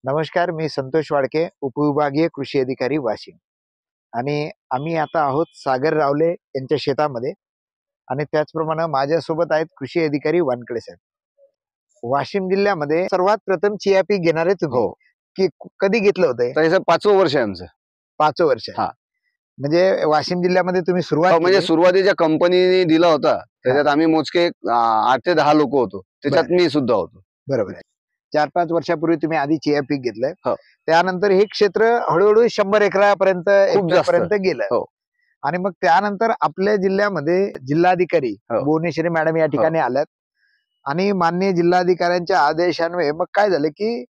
नमस्कार, मी संतोष वाडके, उपविभागीय कृषी अधिकारी वाशिम. आणि आम्ही आता आहोत सागर रावले यांच्या शेतामध्ये आणि त्याचप्रमाणे माझ्यासोबत आहेत कृषी अधिकारी वानकडे साहेब. वाशिम जिल्ह्यामध्ये सर्वात प्रथम चिया पीक घेणारे तुम्ही. हो. की कधी घेतलं होतं? त्याचं 5वं वर्ष आहे आमचं. 5वं वर्ष आहे. हा. म्हणजे वाशिम जिल्ह्यामध्ये तुम्ही सुरुवात म्हणजे केली. सुरुवातीच्या कंपनीने दिला होता त्याच्यात आम्ही मोजके 8 ते 10 लोक होतो. त्याच्यात मी सुद्धा होतो. बरोबर आहे. 4-5 वर्षापूर्वी तुम्ही आधी चिया पीक घेतलंय. हो. त्यानंतर हे क्षेत्र हळूहळू 100 एकरापर्यंत गेलं. हो. आणि मग त्यानंतर आपल्या जिल्ह्यामध्ये जिल्हाधिकारी हो. भुवनेश्वरी मॅडम या ठिकाणी आल्यात आणि माननीय जिल्हाधिकाऱ्यांच्या आदेशान्वये मग काय झालं की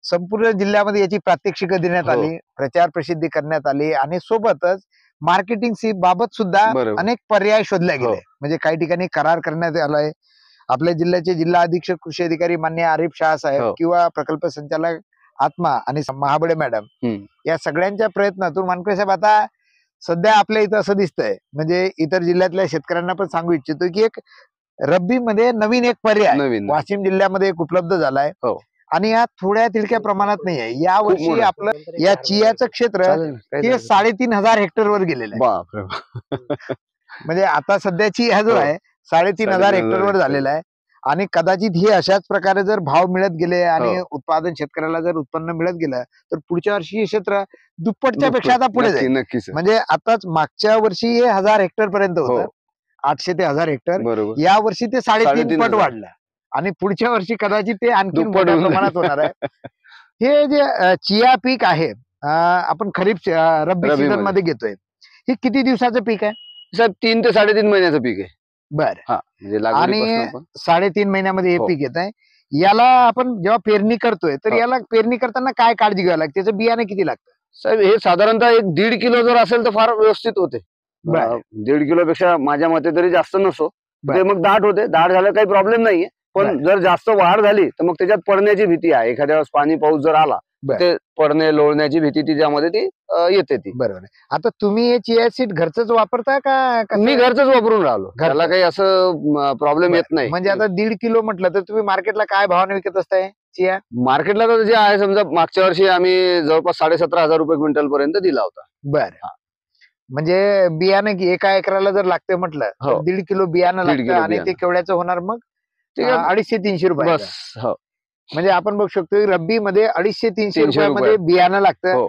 संपूर्ण जिल्ह्यामध्ये याची प्रात्यक्षिकं देण्यात आली, प्रचार प्रसिद्धी करण्यात आली आणि सोबतच मार्केटिंग बाबत सुद्धा अनेक पर्याय शोधले गेले. म्हणजे काही ठिकाणी करार करण्यात आलाय. आपल्या जिल्ह्याचे जिल्हा अधीक्षक कृषी अधिकारी मान्य आरिफ शाह साहेब किंवा प्रकल्प संचालक आत्मा आणि महाबळे मॅडम या सगळ्यांच्या प्रयत्नातून वानकडे साहेब आता सध्या आपल्या इथं असं दिसतंय, म्हणजे इतर जिल्ह्यातल्या शेतकऱ्यांना पण सांगू इच्छितो की एक रब्बी मध्ये नवीन एक पर्याय वाशिम जिल्ह्यामध्ये एक उपलब्ध झालाय. आणि या थोड्या तिडक्या प्रमाणात नाहीये. या वर्षी आपलं या चियाचं क्षेत्र हे 3,500 हेक्टरवर गेलेलं आहे. म्हणजे आता सध्या चिया जो आहे 3,500 हेक्टरवर झालेला आहे. आणि कदाचित हे अशाच प्रकारे जर भाव मिळत गेले आणि उत्पादन शेतकऱ्याला जर उत्पन्न मिळत गेलं तर पुढच्या वर्षी हे क्षेत्र दुप्पटच्या पेक्षा आता पुढे जाईल. म्हणजे आताच मागच्या वर्षी हे 1,000 हेक्टर पर्यंत होतं, 800 ते 1,000 हेक्टर. या वर्षी ते 3.5 पट वाढलं आणि पुढच्या वर्षी कदाचित ते आणखी मोठ्या प्रमाणात होणार आहे. हे जे चिया पीक आहे आपण खरीप रब्बी सीझन मध्ये घेतोय, हे किती दिवसाचं पीक आहे? साहेब 3 ते 3.5 महिन्याचं पीक आहे. बर. आणि 3.5 महिन्यामध्ये हे पीक येत आहे. याला आपण जेव्हा पेरणी करतोय तर याला पेरणी करताना काय काळजी घ्यावी लागते? त्याचं बियाणं किती लागतं? साहेब हे साधारणतः 1.5 किलो जर असेल तर फार व्यवस्थित होते. 1.5 किलो पेक्षा माझ्या मते तरी जास्त नसो. ते मग दाट होते. दाट झालं काही प्रॉब्लेम नाहीये. पण जर जास्त वाढ झाली तर मग त्याच्यात पडण्याची भीती आहे. एखाद्या वेळेस पाणी पाऊस जर आला ते पडणे लोळण्याची भीती तिच्यामध्ये ती येते ती. बरोबर. आता तुम्ही हे चिया सीड घरचंच वापरता का? मी घरचंच वापरून राहिलो. त्याला काही असं प्रॉब्लेम येत नाही. म्हणजे आता 1.5 किलो म्हटलं तर तुम्ही मार्केटला काय भावाने विकत असताय चिया? मार्केटला तर जे आहे समजा मागच्या वर्षी आम्ही जवळपास 17,500 रुपये क्विंटल पर्यंत दिला होता. बर. म्हणजे बियाणं एका एकराला जर लागते म्हटलं तर 1.5 किलो बियाणं लागतं आणि ते केवढ्याचं होणार मग? 250-300 रुपये. म्हणजे आपण बघू शकतो रब्बी मध्ये 250-300 रुपयामध्ये बियाणं लागतं.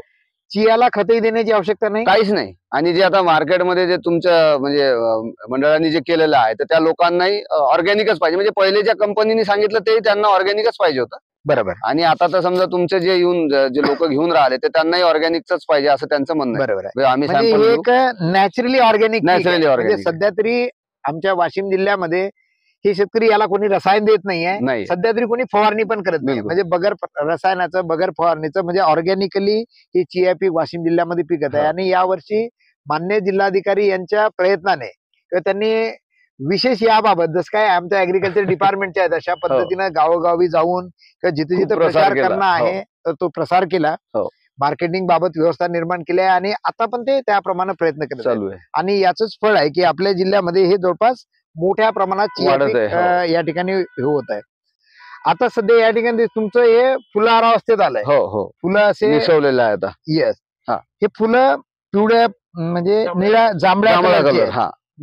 चियाला खतही देण्याची आवश्यकता नाही, काहीच नाही. आणि जे आता मार्केटमध्ये जे तुमच्या म्हणजे मंडळांनी जे केलेलं आहे तर त्या लोकांनाही ऑर्गॅनिकच पाहिजे. म्हणजे पहिले ज्या कंपनीने सांगितलं ते त्यांना ऑर्गॅनिकच पाहिजे होतं. बरोबर. आणि आता तर समजा तुमचे जे लोक घेऊन राहिले ते त्यांनाही ऑर्गॅनिकच पाहिजे असं त्यांचं म्हणणं आहे. बरोबर आहे. आम्ही एक नॅचरली ऑर्गॅनिक. सध्या तरी आमच्या वाशिम जिल्ह्यामध्ये हे शेतकरी याला कोणी रसायन देत नाहीये. सध्या तरी कोणी फवारणी पण करत नाही. म्हणजे बगर रसायनाचं बगर फवारणीचं म्हणजे ऑर्गॅनिकली ही चिया पीक वाशिम जिल्ह्यामध्ये पिकत आहे. आणि यावर्षी मान्य जिल्हाधिकारी यांच्या प्रयत्नाने त्यांनी विशेष याबाबत जसं काय आमच्या ऍग्रिकल्चर डिपार्टमेंटच्या आहेत अशा पद्धतीनं गावोगावी जाऊन जिथे जिथे प्रचार करणं आहे तर तो प्रसार केला. मार्केटिंग बाबत व्यवस्था निर्माण केली आहे आणि आता पण ते त्याप्रमाणे प्रयत्न करत आहेत. आणि याच फळ आहे की आपल्या जिल्ह्यामध्ये हे जवळपास मोठ्या प्रमाणात चिया पीक या ठिकाणी होत आहे. आता सध्या या ठिकाणी तुमचं हे फुलार अवस्थेत आलंय. फुलं असे निसवलेलं आहे आता. येस. हे फुलं पिवळ्या म्हणजे निळ्या जांभळ्या कलर.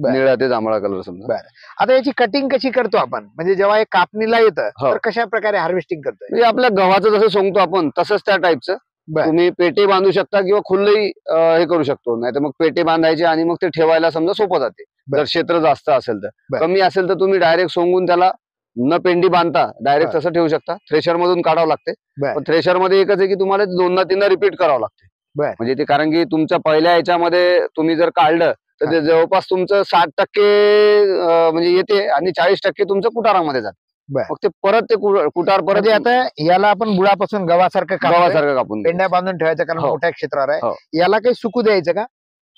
निळा ते जांभळा कलर समजा. आता याची कटिंग कशी करतो आपण? म्हणजे जेव्हा हे कापणीला येतं तर कशा प्रकारे हार्वेस्टिंग करतो? म्हणजे आपल्या गव्हाचं जसं सोंगतो आपण तसंच त्या टाईपचं. तुम्ही पेटे बांधू शकता किंवा खुल्लही हे करू शकतो. नाही तर मग पेटे बांधायचे आणि मग ते ठेवायला समजा सोपं जाते. जर क्षेत्र जास्त असेल तर. कमी असेल तर तुम्ही डायरेक्ट सोंगून त्याला न पेंडी बांधता डायरेक्ट तसं ठेवू शकता. थ्रेशर मधून काढावं लागते. पण थ्रेशर मध्ये एकच आहे की तुम्हाला 2दा-3दा रिपीट करावं लागते. म्हणजे ते कारण की तुमच्या पहिल्या याच्यामध्ये तुम्ही जर काढलं तर ते जवळपास तुमचं 60% म्हणजे येते आणि 40% तुमचं कुटारामध्ये जाते. मग ते परत ते कुटार परत आता याला आपण बुडापासून गव्हासारखं कापून पेंड्या बांधून ठेवायचं कारण मोठ्या क्षेत्रावर आहे. याला काही सुकू द्यायचं का?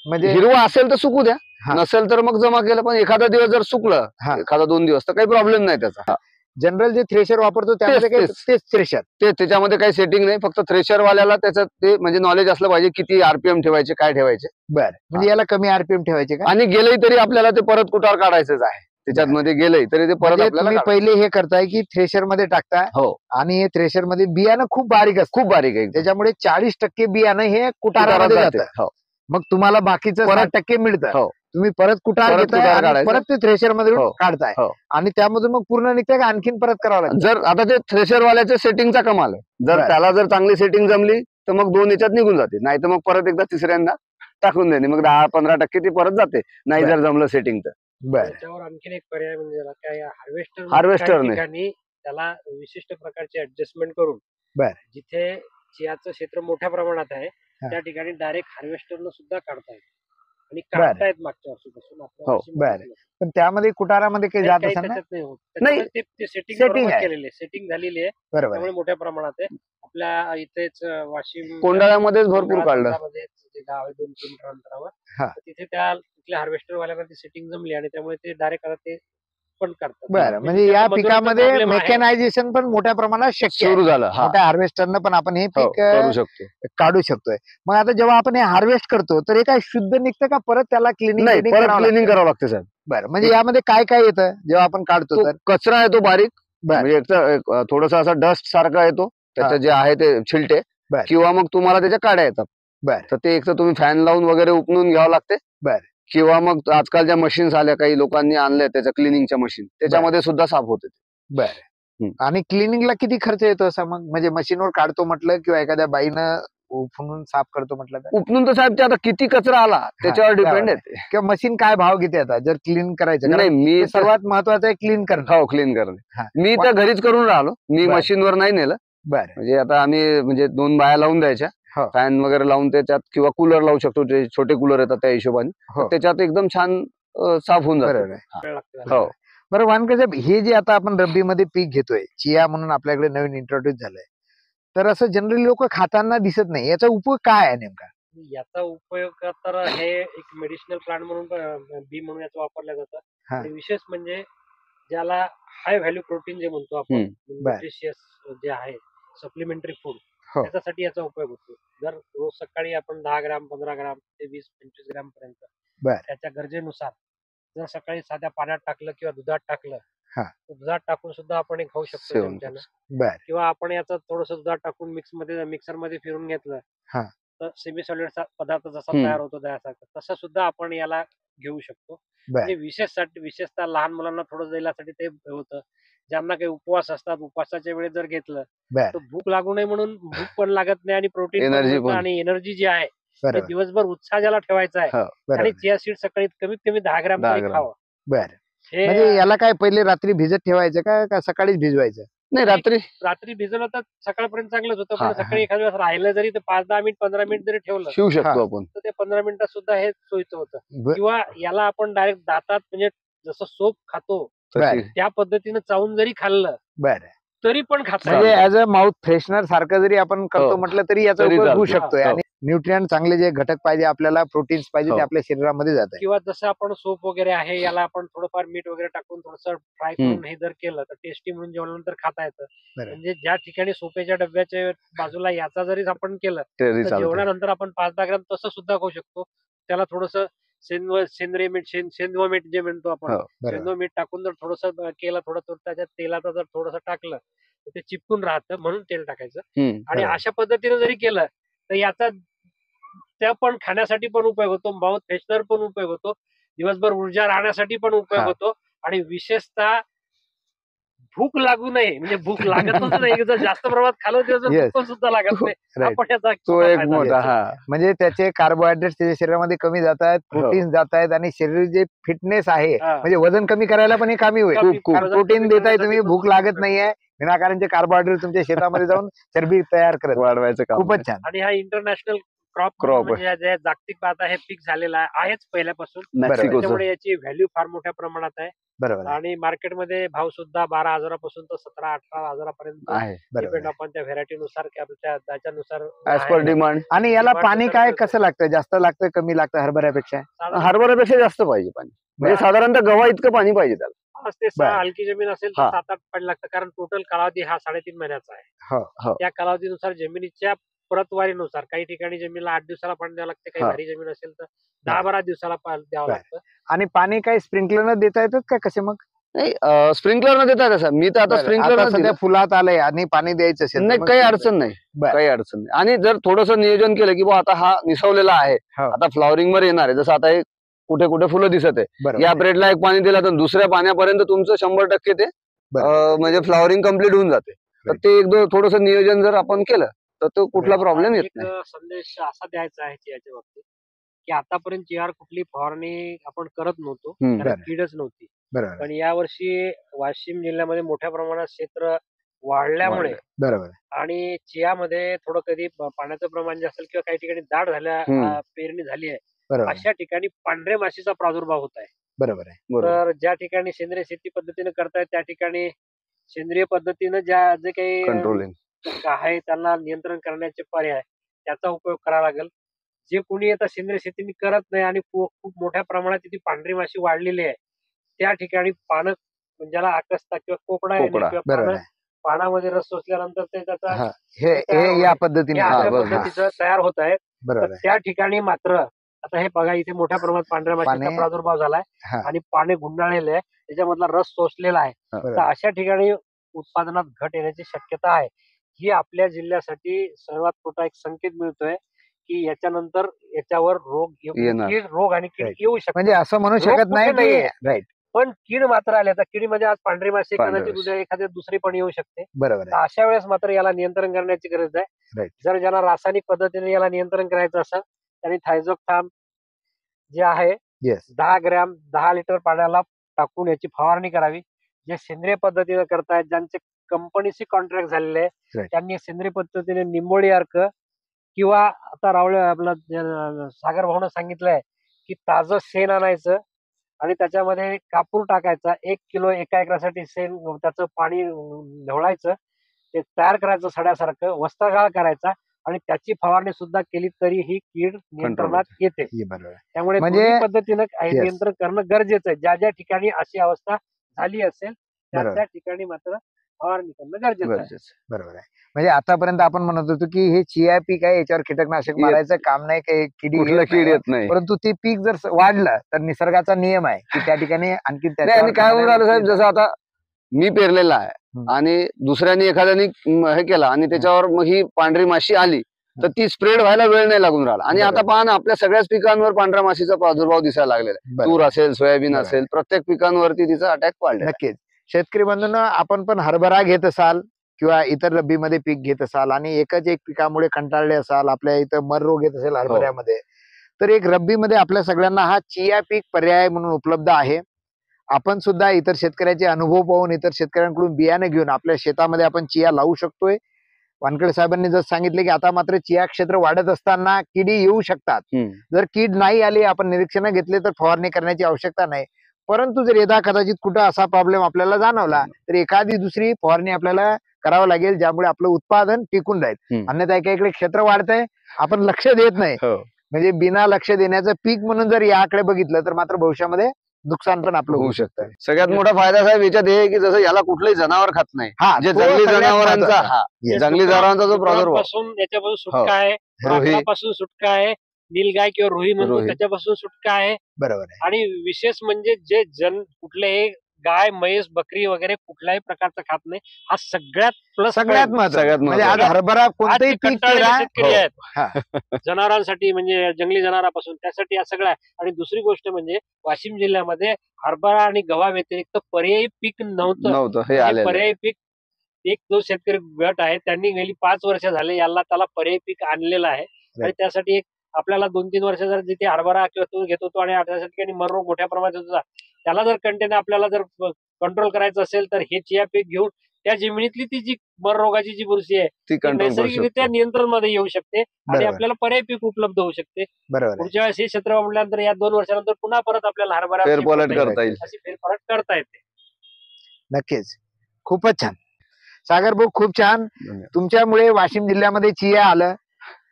म्हणजे हिरवा असेल तर सुकू द्या, नसेल तर मग जमा केलं. पण एखादा दिवस जर सुकलं, एखादा 2 दिवस तर काही प्रॉब्लेम नाही त्याचा. जनरल जे थ्रेशर वापरतो त्यामध्ये तेच थ्रेशर त्याच्यामध्ये काही सेटिंग नाही. फक्त थ्रेशर वाल्याला त्याचं ते म्हणजे नॉलेज असलं पाहिजे किती आरपीएम ठेवायचे, काय ठेवायचे. बरं. म्हणजे याला कमी आरपीएम ठेवायचे का? आणि गेलंही तरी आपल्याला ते परत कुटार काढायचंच आहे. त्याच्यात मध्ये गेलंय तरी ते परत म्हणजे आपल्याला तुम्ही काढायचं. पहिले हे करताय की थ्रेशर मध्ये टाकताय हो, आणि हे थ्रेशर मध्ये बियाणं खूप बारीक असतं, खूप बारीक आहे एकदम. त्याच्यामुळे 40% बियाणं हे कुटारात कुटारामध्ये जाते. जातं. हो, मग तुम्हाला बाकीचं परत- 60% मिळतं. हो. तुम्ही परत कुटार परत घेताय कुटार आणि काढायचं. परत ते थ्रेशर मध्ये हो, काढताय हो. आणि त्यामधून मग पूर्ण निघतंय का आणखीन परत करावं लागतं? जर आता ते थ्रेशर वाल्याच्या सेटिंगचा कमाल आहे. जर बरं. त्याला जर चांगली सेटिंग जमली तर मग 2 याच्यात निघून जाते, नाही तर मग परत एकदा तिसऱ्यांदा टाकून देणे, मग 10-15% ती परत जाते, नाही बरं. जर जमलं सेटिंग तर. बरं. त्याच्यावर आणखीन एक पर्याय म्हणजे त्याला काय हार्वेस्टर हार्वेस्टरने. ठिकाणी त्याला विशिष्ट प्रकारचे ऍडजस्टमेंट करून बरं. जिथे चियाचं क्षेत्र मोठ्या प्रमाणात आहे हा. त्या ठिकाणी डायरेक्ट हार्वेस्टरनं सुद्धा काढतायत आणि बरं. काढतायत मागच्या वर्षीपासून आपल्या हो, वर्षी बरं. माहित नाही. पण त्यामध्ये कुटारामध्ये काही जात काही असेल ना? त्याच्यात नाही होत. नाही. त्याच्यामुळे ते सेटिंग Setting बरोबर आहे. केलेली आहे, सेटिंग झालेली आहे, बरोबर त्यामुळे मोठ्या प्रमाणात आहे. आपल्या इथेच वाशिम कोंडाळ्यामध्येच भरपूर काढलं. मध्ये जे गाव आहे 2 किलोमीटर अंतरावर, हा. तर तिथे त्या तिथल्या हार्वेस्टर वाल्यांना ती सेटिंग जमली आणि त्यामुळे ते डायरेक्ट आता ते पण करतात. बरं, म्हणजे जिथे या आता मजुरांचा पिकामध्ये problem आहे, मेकॅनायझेशन पण मोठ्या प्रमाणात शक्य आहे. सुरू झालं. हा, मोठ्या हार्वेस्टरनं पण आपण हे हो, पीक करू शकतो. काढू शकतोय. मग आता जेव्हा आपण हे हार्वेस्ट करतो तर हे काय शुद्ध निघतं का परत त्याला नाही, क्लिनिंग परत क्लिनिंग करावं लागतं साहेब. बरं, म्हणजे यामध्ये काय काय येतं जेव्हा आपण काढतो तो तर? कचरा आहे तो बारीक, बरं. म्हणजे एक थोडासा असा डस्ट सारखा येतो, त्याचं जे आहे ते छिलटे, बरं. किंवा मग तुम्हाला त्याच्या काड्या येतात. बरं. तर ते एक तर तुम्ही फॅन लावून वगैरे उपणून घ्यावं लागते. बरं. किंवा मग आजकाल ज्या मशीन्स आल्या, काही लोकांनी आणल्या त्याच्या क्लिनिंगच्या मशीन, त्याच्यामध्ये सुद्धा साफ होते. बरं. आणि क्लिनिंगला किती खर्च येतो असं मग? म्हणजे मशीनवर काढतो म्हटलं किंवा एखाद्या बाईनं उफणून साफ करतो म्हटलं तर? उपणून तर साहेब ते आता किती कचरा आला त्याच्यावर डिपेंड त्यावर येते. किंवा मशीन काय भाव घेते आता जर क्लीन करायचं? नाही, कारण मी ते सर्वात महत्वाचं आहे क्लीन करणं. हो, क्लीन हा. करणं. मी तर घरीच करून राहिलो, मी बरं. मशीनवर नाही नेलं. बरं. म्हणजे आता आम्ही म्हणजे 2 बाया लावून द्यायच्या, हो. फॅन वगैरे लावून त्याच्यात, किंवा कूलर लावू शकतो, जे छोटे कूलर येतात त्या हिशोबाने, तर हो. त्याच्यात एकदम छान साफ होऊन बरोबर जातं. आहे. वेळ लागतो त्याला. हो, बरं वानकर साहेब, हे जे आता आपण रब्बीमध्ये पीक घेतोय, चिया म्हणून आपल्याकडे नवीन इंट्रोड्यूस झालंय, तर असं जनरली लोक खाताना दिसत नाही, याचा उपयोग काय आहे नेमका? याचा उपयोग तर हे एक मेडिसिनल प्लांट म्हणून बी म्हणून याचा वापरला जातं. हा. आणि विशेष म्हणजे ज्याला हाय व्हॅल्यू प्रोटीन जे म्हणतो आपण, बरं. न्यूट्रिशियस जे आहे सप्लिमेंटरी फूड, हो. त्याच्यासाठी याचा उपयोग होतो. जर रोज सकाळी आपण 10 ग्राम 15 ग्राम ते 20-25 ग्राम पर्यंत बरं. त्याच्या गरजेनुसार जर सकाळी साध्या पाण्यात टाकलं किंवा दुधात टाकलं, हा. तर दुधात टाकून सुद्धा आपण हे खाऊ शकतो सेवन चमच्यानं. बरं. किंवा आपण याचं थोडंसं दुधात टाकून मिक्सर मध्ये फिरून घेतलं, हा. तर सेमी सॉलिड पदार्थ जसा हम्म. तयार होतो त्यासारखं तसं सुद्धा आपण याला घेऊ शकतो. म्हणजे बरं. विशेषतः लहान मुलांना थोडं देण्यासाठी ते होतं. ज्यांना काही उपवास असतात, उपवासाच्या वेळेस जर घेतलं बरं. तर भूक लागू नये म्हणून भूक पण लागत नाही आणि प्रोटीन Energy पण. आणि एनर्जी जी आहे ते बरोबर. दिवसभर उत्साह ज्याला ठेवायचा आहे हो, आणि बरोबर. चिया सीड सकाळी कमीत कमी 10 ग्राम 10 तरी ग्राम. खावं. बरं. हे म्हणजे याला काय पहिले रात्री भिजत ठेवायचं का सकाळीच भिजवायचं? नाही, रात्री रात्री भिजवलं तर सकाळपर्यंत चांगलंच होतं, हा, पण सकाळी एखाद्या वेळेस राहिलं जरी तर 5-10 मिनिट 15 मिनिट जरी ठेवलं शिवू शकतो हा. आपण. तर ते 15 मिनिटात सुद्धा हे सोयीचं होतं. ब- किंवा याला आपण डायरेक्ट दातात म्हणजे जसं सोप खातो तशी त्या पद्धतीनं चावून जरी खाल्लं बरं. तरी पण खाता म्हणजे येतं. ऍज अ माउथ फ्रेशनर सारखं जरी आपण करतो हो. म्हटलं तरी याचा तरी उपयोग होऊ चालतं. शकतोय. हो. आणि न्यूट्रिएंट चांगले जे घटक पाहिजे आपल्याला, प्रोटीन्स पाहिजे, ते हो. आपल्या शरीरामध्ये जात आहे. किंवा जसं आपण सोप वगैरे आहे याला आपण थोडंफार मीठ वगैरे टाकून थोडंसं फ्राय करून हे जर केलं तर टेस्टी म्हणून जेवल्यानंतर खाता येतं. बरं. म्हणजे ज्या ठिकाणी सोपेच्या डब्याच्या बाजूला याचा जरी आपण केलं तरी तर चालतं. जेवणानंतर आपण 5-10 ग्राम तसं सुद्धा खाऊ शकतो. त्याला थोडंसं सेंद्रिय मीठ सेंधव मीठ जे म्हणतो आपण, हो, बरोबर. सेंधव मीठ टाकून जर थोडंसं केलं, थोडं त्याच्यात तेलाचं जर थोडंसं टाकलं तर ते चिपकून राहतं, म्हणून तेल टाकायचं. आणि बरोबर. अशा पद्धतीने जरी केलं तर याचा त्या पण खाण्यासाठी पण उपयोग होतो, माउथ फ्रेशनर पण उपयोग होतो, दिवसभर ऊर्जा राहण्यासाठी पण उपयोग हा. होतो. आणि विशेषतः भूक लागू नये, म्हणजे भूक लागतच नाही, जर जास्त प्रमाणात खाल्लं तर Yes. भूक सुद्धा लागत नाही. Right. आपण याचा तो मोठा एक फायदा मोठा घ्यायचा. हा म्हणजे त्याचे कार्बोहायड्रेट त्याच्या शरीरामध्ये कमी जात आहेत, प्रोटीन्स जात आहेत आणि शरीर जे फिटनेस आहे हा. म्हणजे वजन कमी करायला पण हे कामी होईल. खूप कारण वजन प्रोटीन कमी देताय करण्यासाठी तुम्ही, पण भूक लागत नाहीये, विनाकारणचे कार्बोहायड्रेट तुमच्या शेतामध्ये जाऊन चरबी तयार करत नाही. वाढवायचं काम. खूपच छान. आणि हा इंटरनॅशनल Crop. म्हणजे जे जागतिक आता हे पीक झालेलं आहेच पहिल्यापासून, मेक्सिकोचं. त्यामुळे याची व्हॅल्यू फार मोठ्या प्रमाणात आहे. बरोबर आहे. आणि मार्केटमध्ये भाव सुद्धा 12,000 तर 17-18 हजारापर्यंत आहे बरोबर डिपेंड आहे. आपण त्या व्हरायटीनुसार किंवा त्याच्यानुसार ऍज पर डिमांड. आणि याला Demand पाणी नुसार काय मिळतं. कसं लागतं? जास्त लागतं, कमी लागतं हरभऱ्यापेक्षा? हरभऱ्यापेक्षा जास्त पाहिजे पाणी, म्हणजे बरं. साधारणतः गव्हा इतकं पाणी पाहिजे त्याला. 5 ते 6 बरं. हलकी जमीन असेल तर हा. 7-8 पाणी लागतं, कारण टोटल कालावधी हा 3.5 महिन्याचा आहे. हो. हो. त्या कालावधीनुसार जमिनीच्या प्रतवारीनुसार काही ठिकाणी जमिनीला 8 दिवसाला पाणी द्यावं लागतं, काही हा. भारी जमीन असेल तर 10-12 दिवसाला द्यावं बर. लागतं. आणि पाणी काही स्प्रिंकलर देता येतात का कसे मग? नाही स्प्रिंकलर न देता तसं मी तर आता बरं, स्प्रिंकलर आता सध्या फुलात आलंय आणि पाणी द्यायचं असेल तर नाही मग काही sprinkler. अडचण नाही. बर. काही अडचण नाही. आणि जर थोडस नियोजन केलं की आता हा निसवलेला आहे, हो. आता फ्लॉवरिंग वर येणार आहे, जसं आता हे कुठे कुठे फुलं दिसत आहे, बरोबर या आहे. ब्रेडला एक पाणी दिलं तर दुसऱ्या पाण्यापर्यंत तुमचं 100% ते बरोबर. म्हणजे फ्लॉवरिंग कम्प्लीट होऊन जाते. तर Right. ते एक थोडस नियोजन जर आपण केलं तर तो कुठला Right. प्रॉब्लेम येत एक नाही. संदेश असा द्यायचा आहे चियाच्या बाबतीत, की आतापर्यंत चियावर कुठली फवारणी आपण करत नव्हतो, हम्म. त्याला बरं. कीडच नव्हती. बरोबर आहे. पण यावर्षी वाशिम जिल्ह्यामध्ये मोठ्या प्रमाणात क्षेत्र वाढल्यामुळे बरोबर आहे. आणि चियामध्ये थोडं कधी पाण्याचं प्रमाण जास्त किंवा काही ठिकाणी दाट झाल्या हम्म. पेरणी झाली आहे, बरोबर आहे. अशा ठिकाणी पांढऱ्या माशीचा प्रादुर्भाव होत आहे. बरोबर आहे. बरोबर. तर ज्या ठिकाणी सेंद्रिय शेती पद्धतीने करतायत त्या ठिकाणी सेंद्रिय पद्धतीनं ज्या जे काही कंट्रोलिंग आहे त्यांना नियंत्रण करण्याचे पर्याय त्याचा उपयोग करावा लागेल. जे कोणी आता सेंद्रिय शेती करत नाही आणि खूप मोठ्या प्रमाणात तिथे पांढरी माशी वाढलेली आहे, त्या ठिकाणी पानं ज्याला आकसता किंवा कोकडा येणे कोकडा. किंवा बरोबर पानं आहे. पानामध्ये रस शोषल्यानंतर ते त्याचा हा. हे तयार हे होणार. या हे पद्धतीने अशा हा, बरोबर. पद्धतीचं तयार होत आहे. बरोबर तर आहे. त्या ठिकाणी मात्र आता हे बघा इथे मोठ्या प्रमाणात पांढऱ्या माशीचा पाने- प्रादुर्भाव झालाय हा. आणि पाने गुंडाळलेले आहे, त्याच्यामधला रस शोषलेला आहे. बरोबर तर आहे. अशा ठिकाणी उत्पादनात घट येण्याची शक्यता आहे. ही आपल्या जिल्ह्यासाठी सर्वात मोठा एक संकेत मिळतोय की याच्यानंतर याच्यावर येणार. रोग आणि कीड Right. येऊ शकते. म्हणजे असं म्हणू रोग शकत नाही कुठे की नाहीये. राईट. पण कीड मात्र आली. आता कीडमध्ये आज पांढरी माशी पांढरी कदाचित माशी. उद्या एखाद्या दुसरी पण येऊ शकते. बरोबर तर आहे. अशा वेळेस मात्र याला नियंत्रण करण्याची गरज आहे. Right. जर ज्यांना रासायनिक पद्धतीने याला नियंत्रण करायचं असेल त्यांनी थायझोक्थाम जे आहे येस. 10 ग्रॅम 10 लिटर पाण्याला टाकून याची फवारणी करावी. जे सेंद्रिय पद्धतीने करतायत ज्यांचे कंपनीशी कॉन्ट्रॅक्ट झालेले आहे Right. त्यांनी सेंद्रिय पद्धतीने निंबोळी अर्क किंवा आता आपलं सागर भाऊनं सांगितलंय की ताजं शेण आणायचं आणि त्याच्यामध्ये कापूर टाकायचा. 1 किलो एका एकरासाठी शेण त्याचं पाणी ढवळायचं, ते तयार करायचं सड्यासारखं, वस्त्रगाळ करायचा आणि त्याची फवारणी सुद्धा केली तरी ही कीड नियंत्रणात येते. हे बरोबर आहे. त्यामुळे म्हणजे- दोन्ही पद्धतीनं Yes. नियंत्रण करणं गरजेचं आहे. ज्या ज्या ठिकाणी अशी अवस्था झाली असेल त्या बरोबर. त्या ठिकाणी मात्र फवारणी करणं गरजेचं आहे. गरजेचं. बरोबर आहे. म्हणजे आतापर्यंत आपण म्हणत होतो की हे चिया पीक आहे, याच्यावर कीटकनाशक येत- मारायचं काम नाही, काही किडी कुठलं येत कीड नाही. येत नाही. परंतु ते पीक जर वाढलं तर निसर्गाचा नियम आहे की त्या ठिकाणी आणखी नाही आणि काय होऊन राहिलं साहेब, जसं आता मी पेरलेला आहे हम्म. आणि दुसऱ्याने एखाद्याने हे केलं आणि त्याच्यावर मग ही पांढरी माशी आली तर ती स्प्रेड व्हायला वेळ नाही लागून राहिला. आणि आता बरोबर. पहा ना आपल्या सगळ्याच पिकांवर पांढऱ्या माशीचा प्रादुर्भाव दिसायला लागलेला आहे. बरोबर. तूर असेल, सोयाबीन बरोबर. असेल, प्रत्येक पिकांवरती तिचा अटॅक वाढला. नक्कीच. शेतकरी बंधूंनो, आपण पण हरभरा घेत असाल किंवा इतर रब्बीमध्ये पीक घेत असाल आणि एकच एक पिकामुळे कंटाळले असाल, आपल्या इथं मर रोग येत असेल हरभऱ्यामध्ये, तर एक रब्बीमध्ये आपल्या सगळ्यांना हा चिया पीक पर्याय म्हणून उपलब्ध आहे. आपण सुद्धा इतर शेतकऱ्याचे अनुभव पाहून इतर शेतकऱ्यांकडून बियाणे घेऊन आपल्या शेतामध्ये आपण चिया लावू शकतोय. वानखेडे साहेबांनी जर सांगितले की आता मात्र चिया क्षेत्र वाढत असताना किडी येऊ शकतात. जर कीड नाही आली, आपण निरीक्षण घेतले तर फवारणी करण्याची आवश्यकता नाही. परंतु जर यदा कदाचित कुठं असा प्रॉब्लेम आपल्याला जाणवला तर एखादी दुसरी फवारणी आपल्याला करावं लागेल, ज्यामुळे आपलं उत्पादन टिकून राहील. अन्यथा एका इकडे क्षेत्र वाढतंय, आपण लक्ष देत नाही. म्हणजे बिना लक्ष देण्याचं पीक म्हणून जर याकडे बघितलं तर मात्र भविष्यामध्ये नुकसान पण आपलं होऊ शकतं. सगळ्यात मोठा फायदा साहेब याच्यात हे की जसं याला कुठलंही जनावर खात नाही. हा, जे तो जंगली सगळ्यात जनावरांचा महत्त्वाचा. हा जंगली जनावरांचा जो प्रादुर्भाव डुकरांपासून याच्यापासून सुटका आहे, रोही. माकडापासून सुटका आहे, नीलगाय किंवा रोही म्हणतो रोही. त्याच्यापासून सुटका आहे. बरोबर आहे. आणि विशेष म्हणजे जे कुठलेही गाय, म्हैस, बकरी वगैरे कुठल्याही प्रकारचं खात नाही. हा सगळ्यात प्लस सगळ्यात महत्त्वाचं. सगळ्यात म्हणजे आज महत्त्वाचं. हरभरा कोणताही पीक पेरा, शेतकरी हो. आहेत जनावरांसाठी म्हणजे जंगली जनावरांपासून त्यासाठी हा सगळा आहे. आणि दुसरी गोष्ट म्हणजे वाशिम जिल्ह्यामध्ये हरभरा आणि गव्हा व्यतिरिक्त पर्यायी पीक नव्हतं. हे हे आलेलं आहे. पर्यायी पीक एक जो शेतकरी गट आहे त्यांनी गेली 5 वर्ष झाले त्याला पर्यायी पीक आणलेलं आहे. आणि त्यासाठी एक आपल्याला 2-3 वर्ष जर जिथे हरभरा किंवा तूर घेत होतो आणि अशा ठिकाणी मर रोग मोठ्या प्रमाणात होत होता, त्याला जर कंटेन आपल्याला जर कंट्रोल करायचं असेल तर हे चिया पीक घेऊन त्या जमिनीतली ती जी मर रोगाची जी बुरशी आहे ती ती कंट्रोल करू नैसर्गिकरित्या शकतो. नियंत्रण मध्ये येऊ शकते आणि बरोबर. आपल्याला पर्यायी पीक उपलब्ध होऊ शकते. बरोबर आहे. पुढच्या वेळेस हे क्षेत्र म्हटल्यानंतर या 2 वर्षानंतर पुन्हा परत आपल्याला हरभरा फेरपलट करता येईल. अशी फेरफार करता येते. नक्कीच. खूपच छान सागर भाऊ, खूप छान. धन्यवाद. तुमच्यामुळे वाशिम जिल्ह्यामध्ये चिया आलं.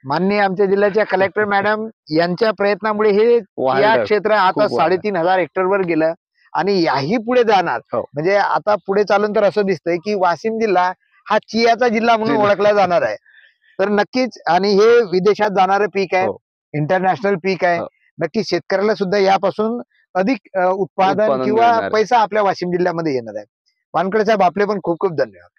माननीय आमच्या जिल्ह्याच्या कलेक्टर मॅडम यांच्या प्रयत्नामुळे हे चिया वाढलं. क्षेत्र आता खूप वाढलं. 3,500 हेक्टरवर गेलं आणि याही पुढे जाणार. हो. म्हणजे आता पुढे चालून तर असं दिसतंय की वाशिम जिल्हा हा चियाचा जिल्हा म्हणून जिल्हा. ओळखला जाणार आहे. तर नक्कीच, आणि हे विदेशात जाणारं पीक आहे, हो. इंटरनॅशनल पीक आहे. हो. नक्कीच शेतकऱ्याला सुद्धा यापासून अधिक उत्पादन उत्पादन किंवा मिळणार आहे. पैसा आपल्या वाशिम जिल्ह्यामध्ये येणार आहे. वानखडे साहेब, आपले पण खूप खूप धन्यवाद.